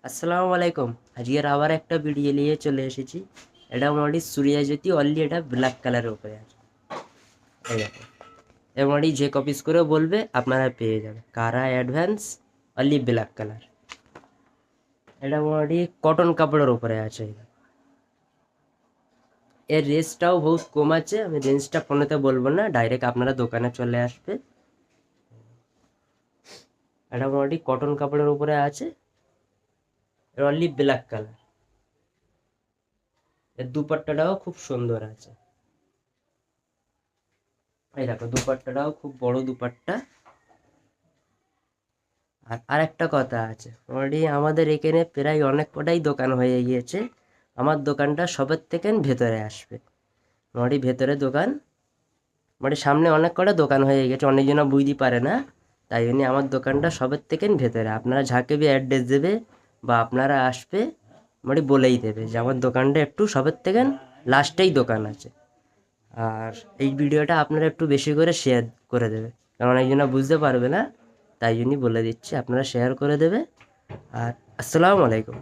আসসালামু আলাইকুম। আজকের আবার একটা ভিডিও নিয়ে চলে এসেছি। এটা মোটামুটি সূর্যজ্যোতি অনলি, এটা ব্ল্যাক কালারের উপরে আছে। এই দেখো, এর মোটামুটি যে কপিস করে বলবে আপনারা পেয়ে যাবে। কারা অ্যাডভান্স অনলি ব্ল্যাক কালার। এটা মোটামুটি কটন কাপড়ের উপরে আছে। এর রেঞ্জটাও বহুত কম আছে, আমি রেঞ্জটা ফোনেতে বলবো না, ডাইরেক্ট আপনারা দোকানে চলে আসবে। এটা মোটামুটি কটন কাপড়ের উপরে আছে, এর অনলি ব্ল্যাক কালার। এর দুপাট্টাটাও খুব সুন্দর আছে। এই দেখো, দুপাট্টাটাও খুব বড় দুপাট্টা। আর আরেকটা কথা আছে, অলরেডি আমাদের এখানে প্রায় অনেক কটাই দোকান হয়ে গিয়েছে। আমার দোকানটা সবের থেকে ভেতরে আসবে। মোটামুটি ভেতরে দোকান, মোটামুটি সামনে অনেক কটা দোকান হয়ে গেছে, অনেকজনা বুঝতে পারে না। তাই জন্য আমার দোকানটা সবের থেকে ভেতরে। আপনারা যাকে বি অ্যাড্রেস দেবে বা আপনারা আসবে, মোটামুটি বলেই দেবে যে আমার দোকানটা একটু সবের থেকে লাস্টেই দোকান আছে। আর এই ভিডিওটা আপনারা একটু বেশি করে শেয়ার করে দেবে, কারণ অনেকজনা বুঝতে পারবে না। তাই জন্যই বলে দিচ্ছি, আপনারা শেয়ার করে দেবে। আর আসসালামু আলাইকুম।